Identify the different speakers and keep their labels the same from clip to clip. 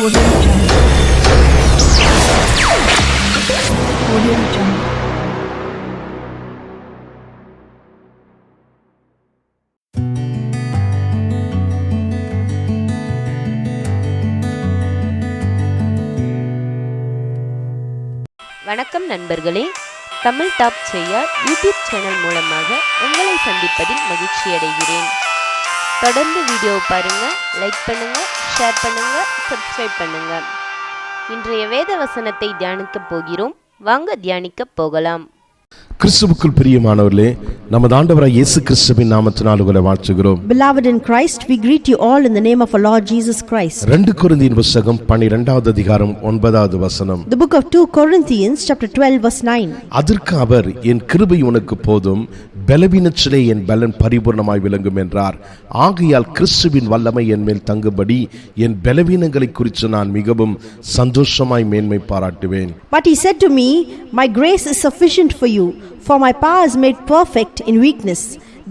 Speaker 1: Audio Jungle. Audio Jungle.
Speaker 2: வணக்கம் நண்பர்களே, Tamil top செய்ய யூடியூப் சேனல் மூலமாக உங்களை சந்திப்பதில் மகிழ்ச்சி அடைகிறேன். தொடர்ந்து வீடியோ பாருங்க, லைக் பண்ணுங்க, ஷேர் பண்ணுங்க, சப்ஸ்கிரைப் பண்ணுங்க. இன்றைய வேத வசனத்தை தியானிக்க போகிறோம். வாங்க தியானிக்க போகலாம்.
Speaker 3: கிறிஸ்துவுக்குள் பிரியமானவர்களே, நமது ஆண்டவராகிய இயேசு கிறிஸ்துவின் நாமத்தினால் உங்களை வாழ்த்துகிறோம்.
Speaker 4: Beloved in Christ, we greet you all in the name of our Lord Jesus Christ.
Speaker 3: 2 கொரிந்தியர் புத்தகம் 12வது அதிகாரம் 9வது வசனம்.
Speaker 4: The book of 2 Corinthians chapter 12 verse 9.
Speaker 3: அதற்கு அவர், என் கிருபை உனக்கு போதும், பலவீனத்திலே என் பலன் பரிபூர்ணமாய் விளங்கும் என்றார். ஆகையால் கிறிஸ்துவின் வல்லமை என் மேல் தங்கும்படி என் பலவீனங்களை குறித்து நான் மிகவும் சந்தோஷமாய் மேன்மை பாராட்டுவேன்.
Speaker 4: But he said to me, my grace is sufficient for you, for my power is made perfect in weakness.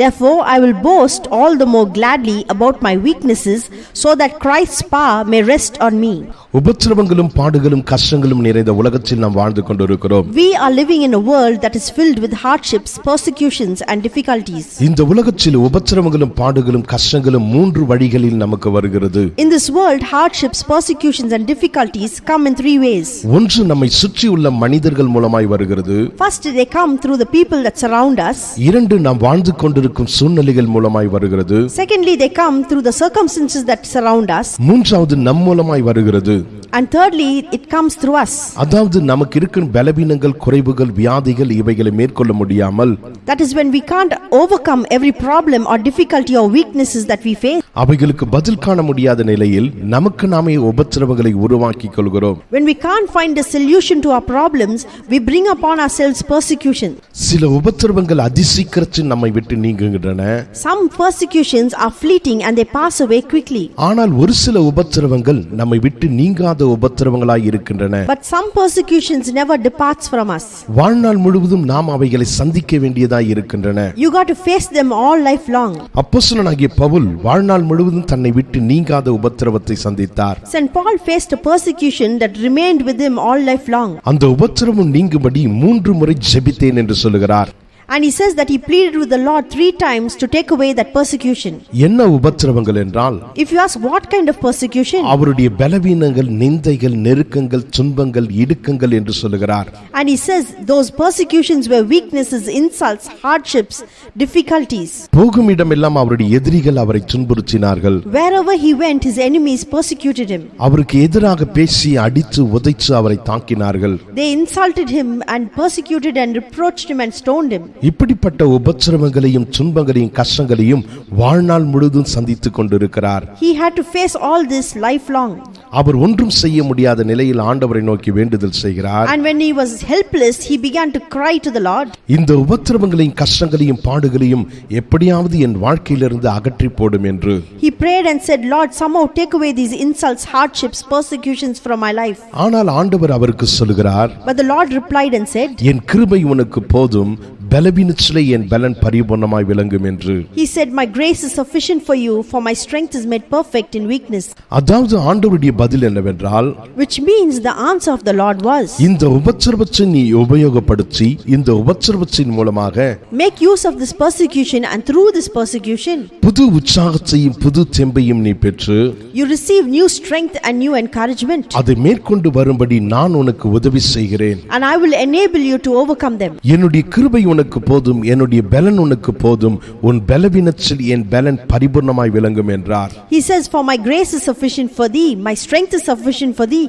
Speaker 4: Therefore I will boast all the more gladly about my weaknesses, so that Christ's power may rest on me.
Speaker 3: உபத்திரவங்களும் பாடுகளும் கஷ்டங்களும் நிறைந்த உலகத்தில் நாம் வாழ்ந்து கொண்டிருக்கிறோம்.
Speaker 4: We are living in a world that is filled with hardships, persecutions and difficulties.
Speaker 3: இந்த உலகத்தில் உபத்திரவங்களும் பாடுகளும் கஷ்டங்களும் 3 வழிகளில் நமக்கு வருகிறது.
Speaker 4: In this world, hardships, persecutions and difficulties come in 3 ways.
Speaker 3: ஒன்று, நம்மை சுற்றியுள்ள மனிதர்கள் மூலமாய் வருகிறது.
Speaker 4: First, they come through the people that surround us.
Speaker 3: 2, நாம் வாழ்ந்து கொண்டிருக்கும் சூழ்நிலைகள் மூலமாய் வருகிறது.
Speaker 4: Secondly, they come through the circumstances that surround us.
Speaker 3: 3வது, நம் மூலமாய் வருகிறது.
Speaker 4: And thirdly, it comes through us.
Speaker 3: அதாவது நமக்கு இருக்கும் பலவீனங்கள், குறைவுகள், வியாதிகள் இவைகளை மேற்கொள்ள முடியாமல்,
Speaker 4: That is when we can't overcome every problem or difficulty or weaknesses that we face.
Speaker 3: அவைகளுக்கு பதில் காண முடியாத நிலையில் நமக்கு நாமே உபத்திரவங்களை உருவாக்கிக் கொள்கிறோம்.
Speaker 4: When we can't find a solution to our problems, we bring upon ourselves persecution.
Speaker 3: சில உபத்திரவங்கள் அதிசீக்கிரத்தில் நம்மை விட்டு நீங்குகின்றன.
Speaker 4: Some persecutions are fleeting and they pass away quickly.
Speaker 3: ஆனால் ஒரு சில உபத்திரவங்கள் நம்மை விட்டு நீங்காத உபத்திரவங்களாய் இருக்கின்றன.
Speaker 4: But some persecutions never departs from us.
Speaker 3: வாழ்நாள் முழுவதும் நாம் அவைகளை சந்திக்க வேண்டியதாய் இருக்கின்றன.
Speaker 4: You got to face them all life long.
Speaker 3: அப்போஸ்தலனாகிய பவுல் வாழ்நாள் முழுவதும் தன்னை விட்டு நீங்காத உபத்திரவத்தை சந்தித்தார்.
Speaker 4: St. Paul faced a persecution that remained with him all life long.
Speaker 3: அந்த உபத்திரவம் நீங்கும்படி 3 முறை ஜெபித்தேன் என்று சொல்லுகிறார்.
Speaker 4: And he says that he pleaded with the Lord 3 times to take away that persecution.
Speaker 3: என்ன உபத்திரவங்கள் என்றால்,
Speaker 4: If you ask what kind of persecution,
Speaker 3: அவருடைய பலவீனங்கள், நிந்தைகள், நெருக்கங்கள், துன்பங்கள், இடுக்கங்கள் என்று சொல்லுகிறார்.
Speaker 4: and he says those persecutions were weaknesses, insults, hardships, difficulties.
Speaker 3: போகும் இடமெல்லாம் அவருடைய எதிரிகள் அவரை துன்புறுத்தினார்கள்.
Speaker 4: Wherever he went, his enemies persecuted him.
Speaker 3: அவருக்கு எதிராக பேசி அடித்து உதைத்து அவரை தாக்கினார்கள்.
Speaker 4: They insulted him and persecuted and reproached him and stoned him.
Speaker 3: இப்படிப்பட்ட உபத்திரவங்களையும் துன்பங்களையும் கஷ்டங்களையும் வாழ்நாள் முழுதும் சந்தித்துக் கொண்டிருக்கிறார்.
Speaker 4: He had to face all this lifelong.
Speaker 3: அவர் ஒன்றும் செய்ய முடியாத நிலையில் ஆண்டவரை நோக்கி வேண்டுதல் செய்கிறார்.
Speaker 4: And when he was helpless, he began to cry to the Lord.
Speaker 3: இந்த உபத்திரவங்களையும் கஷ்டங்களையும் பாடுகளையும் எப்படியாவது என் வாழ்க்கையிலிருந்து அகற்றி போடும் என்று
Speaker 4: He prayed and said, Lord, somehow take away these insults, hardships, persecutions from my life.
Speaker 3: ஆனால் ஆண்டவர் அவருக்கு சொல்கிறார்,
Speaker 4: But the Lord replied and said,
Speaker 3: என் கிருபை உனக்கு போதும், பலவீனத்திலே என் பலன் பரிபூர்ணமாய் விளங்கும் என்று.
Speaker 4: He said, my grace is sufficient for you, for my strength is made perfect in weakness.
Speaker 3: அதாவது ஆண்டவருடைய பதில் என்னவென்றால்,
Speaker 4: Which means the answer of the Lord was,
Speaker 3: இந்த உபத்திரவத்தை நீ உபயோகப்படுத்தி இந்த உபத்திரவத்தின் மூலமாக
Speaker 4: make use of this persecution, and through this persecution
Speaker 3: புது உற்சாகத்தையும் புது தெம்பையும் நீ பெற்று
Speaker 4: you receive new strength and new encouragement.
Speaker 3: அதை மேற்கொண்டு வரும்படி நான் உனக்கு உதவி செய்கிறேன்.
Speaker 4: And I will enable you to overcome them.
Speaker 3: என்னுடைய கிருபை உனக்கு போதும், என்னுடைய பலன் உனக்கு போதும், உன் பலவீனத்தில் என் பலன் பரிபூர்ணமாய் விளங்கும் என்றார்.
Speaker 4: He says, for my grace is sufficient for thee, my strength is sufficient for thee,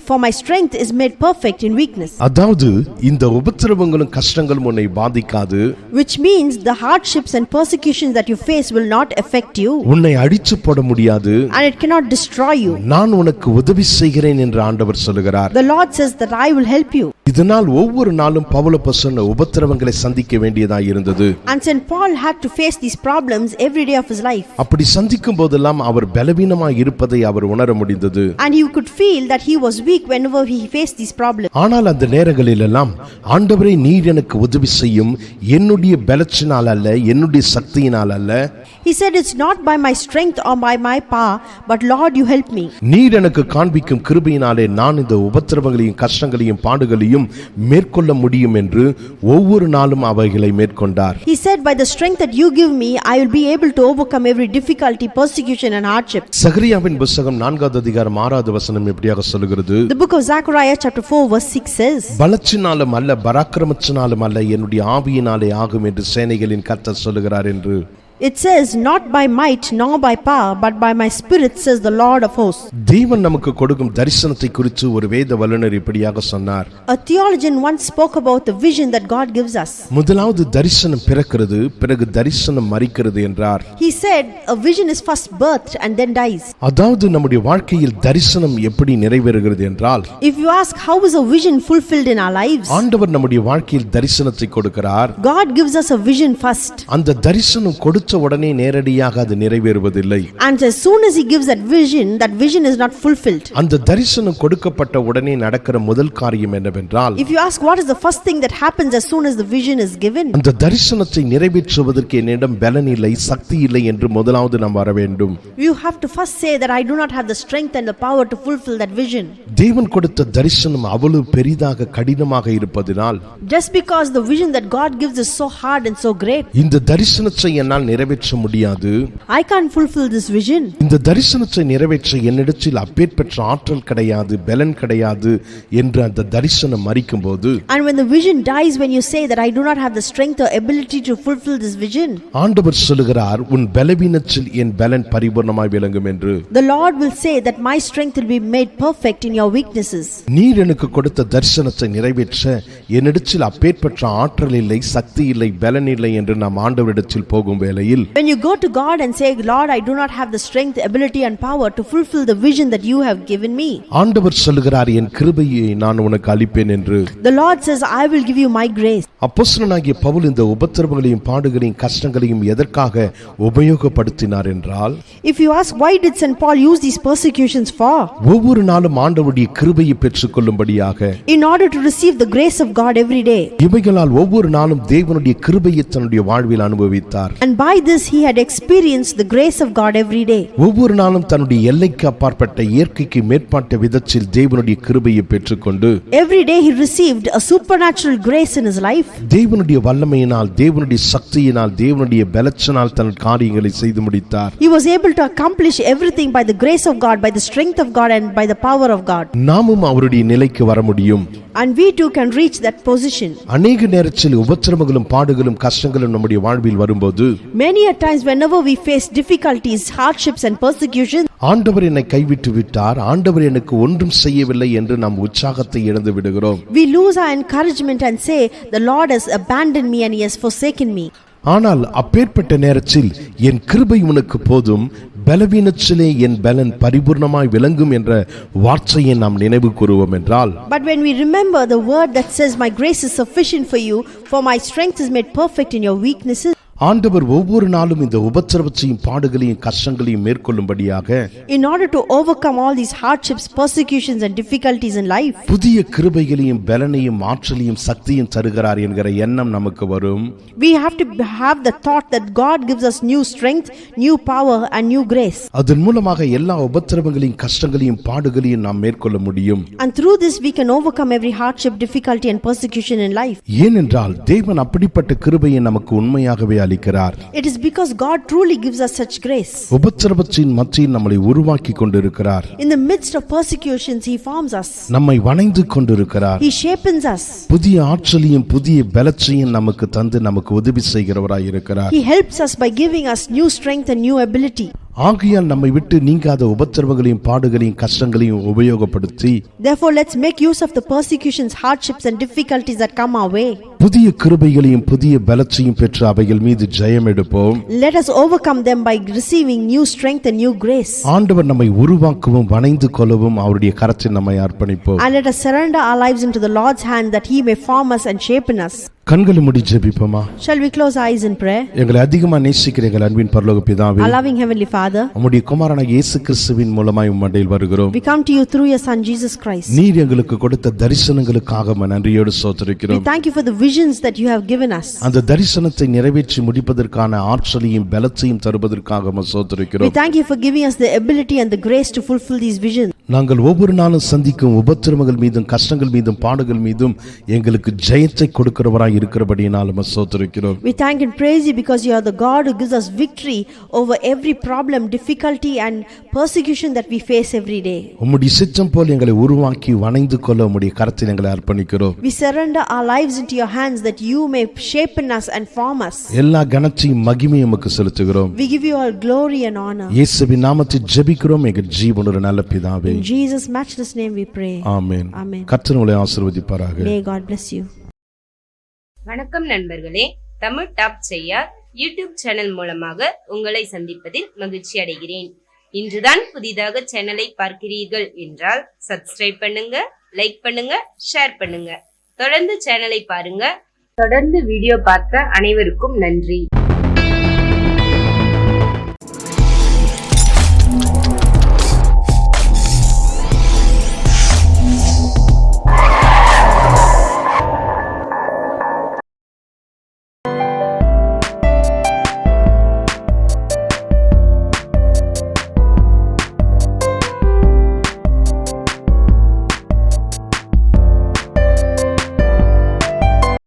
Speaker 4: for my strength is made perfect in weakness.
Speaker 3: அதாவது இந்த உபத்திரவங்களும் கஷ்டங்களும் உன்னை பாதிக்காது.
Speaker 4: Which means the hardships and persecutions that you face will not affect you.
Speaker 3: உன்னை அடிச்சு போட முடியாது.
Speaker 4: And it cannot destroy you.
Speaker 3: நான் உனக்கு உதவி செய்கிறேன் என்று ஆண்டவர் சொல்கிறார்.
Speaker 4: The Lord says that I will help you.
Speaker 3: இதனால் ஒவ்வொரு நாளும் பவுல் அப்போஸ்தலன் உபத்திரவங்களை சந்திக்க சந்திக்க வேண்டியதாய் இருந்தது.
Speaker 4: And St. Paul had to face these problems every day of his life.
Speaker 3: அப்படி சந்திக்கும் போதெல்லாம் அவர் பலவீனமாய் இருப்பதை அவர் உணர முடிந்தது.
Speaker 4: And he could feel that he was weak whenever he faced these problems.
Speaker 3: ஆனால் அந்த நேரங்களில் எல்லாம் ஆண்டவரே நீர் எனக்கு உதவி செய்யும், என்னுடைய பலத்தினால் அல்ல, என்னுடைய சக்தியினால் அல்ல.
Speaker 4: He said, it's not by my strength or by my power, but Lord, you help me.
Speaker 3: நீர் எனக்கு காண்பிக்கும் கிருபையினாலே நான் இந்த உபத்திரவங்களையும் கஷ்டங்களையும் பாடுகளையும் மேற்கொள்ள முடியும் என்று ஒவ்வொரு நாளும் அவைகளை மேற்கொண்டார்.
Speaker 4: He said, by the strength that you give me, I will be able to overcome every difficulty, persecution and hardship.
Speaker 3: சகரியாவின் புத்தகம் 4வது அதிகாரம் 6வது வசனம் இப்படியாக சொல்கிறது.
Speaker 4: The book of Zechariah chapter 4 verse 6 says,
Speaker 3: பலத்தினாலும் அல்ல பராக்கிரமத்தினாலும் அல்ல என்னுடைய ஆவியினாலே ஆகும் என்று சேனைகளின் கர்த்தர் சொல்லுகிறார் என்று.
Speaker 4: It says, not by might nor by power, but by my spirit, says the Lord of hosts.
Speaker 3: தேவன் நமக்கு கொடுக்கும் தரிசனத்தை குறித்து ஒரு வேத வல்லுனர் இப்படியாக சொன்னார்.
Speaker 4: A theologian once spoke about the vision that God gives us.
Speaker 3: முதலாவது தரிசனம் பிறக்கிறது, பிறகு தரிசனம் மரிக்கிறது என்றார்.
Speaker 4: He said, a vision is first birthed and then dies.
Speaker 3: அதாவது நம்முடைய வாழ்க்கையில் தரிசனம் எப்படி நிறைவேறுகிறது என்றால்,
Speaker 4: If you ask how is a vision fulfilled in our lives,
Speaker 3: ஆண்டவர் நம்முடைய வாழ்க்கையில் தரிசனத்தை கொடுக்கிறார்.
Speaker 4: God gives us a vision first.
Speaker 3: அந்த தரிசனம் கொடுத்த உடனே நேரடியாக அது நிறைவேறுவதில்லை.
Speaker 4: And as soon as he gives that vision is not fulfilled.
Speaker 3: அந்த தரிசனம் கொடுக்கப்பட்ட உடனே நடக்கிற முதல் காரியம் என்னவென்றால்,
Speaker 4: If you ask what is the first thing that happens as soon as the vision is given,
Speaker 3: அந்த தரிசனத்தை நிறைவேற்றுவதற்கு என்னிடம் பலன் இல்லை, சக்தி இல்லை என்று முதலாவது நாம் வர வேண்டும்.
Speaker 4: you have to first say that I do not have the strength and the power to fulfill that vision.
Speaker 3: தேவன் கொடுத்த தரிசனம் அவ்வளவு பெரிதாக கடினமாக இருப்பதினால்,
Speaker 4: Just because the vision that God gives is so hard and so great,
Speaker 3: இந்த தரிசனத்தை என்னால் நிறைவேற்ற முடியாது.
Speaker 4: I can't fulfill this vision.
Speaker 3: இந்த தரிசனத்தை நிறைவேற்ற என்னிடத்தில் அப்பேற்பட்ட ஆற்றல் கிடையாது, பலன் கிடையாது என்று அந்த தரிசனம் மரிக்கும் போது,
Speaker 4: And when the vision dies, when you say that I do not have the strength or ability to fulfill this vision,
Speaker 3: ஆண்டவர் சொல்லுகிறார், உன் பலவீனத்தில் என் பலன் பரிபூர்ணமாய் விளங்கும் என்று.
Speaker 4: the Lord will say that my strength will be made perfect in your weaknesses.
Speaker 3: நீர் எனக்கு கொடுத்த தரிசனத்தை நிறைவேற்ற என்னிடத்தில் அப்பேற்பட்ட ஆற்றல் இல்லை, சக்தி இல்லை, பலன் இல்லை என்று நாம் ஆண்டவரிடத்தில் போகும் வேளையில்,
Speaker 4: When you go to God and say, Lord, I do not have the strength, ability and power to fulfill the vision that you have given me,
Speaker 3: ஆண்டவர் சொல்லுகிறார், என் கிருபையை நான் உனக்கு அளிப்பேன் என்று.
Speaker 4: the Lord says, I will give you my grace.
Speaker 3: அப்போஸ்தலனாகிய பவுல் இந்த உபத்திரவங்களையும் பாடுகளையும் கஷ்டங்களையும் எதற்காக உபயோகப்படுத்தினார் என்றால்,
Speaker 4: If you ask why did St. Paul use these persecutions for?
Speaker 3: ஒவ்வொரு நாளும் ஆண்டவருடைய கிருபையை பெற்றுக் கொள்ளும்படியாக,
Speaker 4: In order to receive the grace of God every day.
Speaker 3: இவைகளால் ஒவ்வொரு நாளும் தேவனுடைய கிருபையை தன்னுடைய வாழ்வில் அனுபவித்தார்.
Speaker 4: And by this he had experienced the grace of God every day.
Speaker 3: ஒவ்வொரு நாளும் தன்னுடைய எல்லைக்கு அப்பாற்பட்ட இயற்கைக்கு மேற்பட்ட விதத்தில் தேவனுடைய கிருபையை பெற்றுக்கொண்டு,
Speaker 4: Every day he received a supernatural grace in his life.
Speaker 3: தேவனுடைய வல்லமையினால், தேவனுடைய சக்தியினால், தேவனுடைய பலத்தினால் தன் காரியங்களை செய்து முடித்தார்.
Speaker 4: He was able to accomplish everything by the grace of God, by the strength of God and by the power of God.
Speaker 3: நாமும் அவருடைய நிலைக்கு வர முடியும்.
Speaker 4: And we too can reach that position.
Speaker 3: அநேக நேரத்தில் உபத்திரவங்களும் பாடுகளும் கஷ்டங்களும் நம்முடைய வாழ்வில் வரும்போது,
Speaker 4: Many a times whenever we face difficulties, hardships and persecution,
Speaker 3: ஆண்டவர் என்னை கைவிட்டு விட்டார், ஆண்டவர் எனக்கு ஒன்றும் செய்யவில்லை என்று நாம் உற்சாகத்தை இழந்து விடுகிறோம்.
Speaker 4: we lose our encouragement and say, the Lord has abandoned me and he has forsaken me.
Speaker 3: ஆனால் அப்பேற்பட்ட நேரத்தில் என் கிருபை உனக்கு போதும், பலவீனத்திலே என் பலன் பரிபூர்ணமாய் விளங்கும் என்ற வார்த்தையை நாம் நினைவு கூறுவோம் என்றால்,
Speaker 4: But when we remember the word that says, my grace is sufficient for you, for my strength is made perfect in your weaknesses,
Speaker 3: ஆண்டவர் ஒவ்வொரு நாளும் இந்த உபத்திரவத்தையும் பாடுகளையும் கஷ்டங்களையும் மேற்கொள்ளும்படியாக,
Speaker 4: in order to overcome all these hardships, persecutions and difficulties in life,
Speaker 3: புதிய கிருபைகளையும் பலனையும் ஆற்றலையும் சக்தியும் தருகிறார் என்கிற எண்ணம் நமக்கு வரும்.
Speaker 4: we have to have the thought that God gives us new strength, new power and new grace.
Speaker 3: அதன் மூலமாக எல்லா உபத்திரவங்களையும் கஷ்டங்களையும் பாடுகளையும் நாம் மேற்கொள்ள முடியும்.
Speaker 4: And through this we can overcome every hardship, difficulty and persecution in life.
Speaker 3: ஏனென்றால் தேவன் அப்படிப்பட்ட கிருபையை நமக்கு உண்மையாகவே அளிக்கிறார்.
Speaker 4: It is because God truly gives us such grace.
Speaker 3: உபத்திரவத்தின் மத்தியில் நம்மை உருவாக்கி கொண்டிருக்கிறார்.
Speaker 4: In the midst of persecutions he forms us.
Speaker 3: நம்மை வணைந்து கொண்டிருக்கிறார்.
Speaker 4: He shapens us.
Speaker 3: புதிய ஆற்றலையும் புதிய பலத்தையும் நமக்கு தந்து நமக்கு உதவி செய்கிறவராய் இருக்கிறார்.
Speaker 4: He helps us by giving us new strength and new ability.
Speaker 3: ஆகையால் நம்மை விட்டு நீங்காத உபத்திரவங்களையும் பாடுகளையும் கஷ்டங்களையும் உபயோகப்படுத்தி,
Speaker 4: Therefore let's make use of the persecutions, hardships and difficulties that come our way.
Speaker 3: புதிய கிருபைகளையும் புதிய பலத்தையும் பெற்று அவைகள் மீது ஜெயம் எடுப்போம்.
Speaker 4: Let us overcome them by receiving new strength and new grace.
Speaker 3: ஆண்டவர் நம்மை உருவாக்கவும் வணைந்து கொள்ளவும் அவருடைய கரத்தில் நம்மை அர்ப்பணிப்போம்.
Speaker 4: And let us surrender our lives into the Lord's hand that he may form us and shapen us.
Speaker 3: கண்களை மூடி ஜெபிப்போமா?
Speaker 4: Shall we close our eyes in prayer?
Speaker 3: எங்களை அதிகமா நேசிக்கிற எங்கள் அன்பின் பரலோக பிதாவே,
Speaker 4: Our loving Heavenly Father,
Speaker 3: உம்முடைய குமாரனாகிய இயேசு கிறிஸ்துவின் மூலமாய் உம் மண்டையில் வருகிறோம்.
Speaker 4: we come to you through your Son Jesus Christ.
Speaker 3: நீர் எங்களுக்கு கொடுத்த தரிசனங்களுக்காக நன்றியோடு
Speaker 4: We
Speaker 3: ஸ்தோத்திரிக்கிறோம்.
Speaker 4: thank you for the visions that you have given us.
Speaker 3: அந்த தரிசனத்தை நிறைவேற்றி முடிப்பதற்கான ஆற்றலையும் பலத்தையும் தருவதற்காக
Speaker 4: We
Speaker 3: ஸ்தோத்திரிக்கிறோம்.
Speaker 4: thank you for giving us the ability and the grace to fulfill these visions.
Speaker 3: நாங்கள் ஒவ்வொரு நாளும் சந்திக்கும் உபத்திரவங்கள் மீதும் கஷ்டங்கள் மீதும் பாடுகள் மீதும் எங்களுக்கு ஜெயத்தை கொடுக்கிறவராய் இருக்கிறபடியினால் ஸ்தோத்திரிக்கிறோம்.
Speaker 4: We thank and praise you because you are the God who gives us victory over every problem, difficulty and persecution that we face every day.
Speaker 3: உம்முடைய சித்தம் போல் எங்களை உருவாக்கி வணைந்து கொள்ள உம்முடைய கரத்தில் எங்களை அர்ப்பணிக்கிறோம்.
Speaker 4: We surrender our lives into your hands that you may shape us and form us.
Speaker 3: எல்லா கனத்தையும் மகிமையும் உமக்கு செலுத்துகிறோம்.
Speaker 4: We give you all glory and honor.
Speaker 3: இயேசுவின் நாமத்தில் ஜெபிக்கிறோம் எங்கள் ஜீவனுள்ள நல்ல பிதாவே.
Speaker 4: In Jesus' matchless name we pray.
Speaker 3: Amen.
Speaker 4: Amen.
Speaker 3: கர்த்தர் உங்களை ஆசீர்வதிப்பாராக.
Speaker 4: May God bless you.
Speaker 2: வணக்கம் நண்பர்களே, தமிழ் டாப் செய்ய யூடியூப் சேனல் மூலமாக உங்களை சந்திப்பதில் மகிழ்ச்சி அடைகிறேன். இன்றுதான் புதிதாக சேனலை பார்க்கிறீர்கள் என்றால் சப்ஸ்கிரைப் பண்ணுங்க, லைக் பண்ணுங்க, ஷேர் பண்ணுங்க. தொடர்ந்து சேனலை பாருங்க. தொடர்ந்து வீடியோ பார்த்த அனைவருக்கும் நன்றி.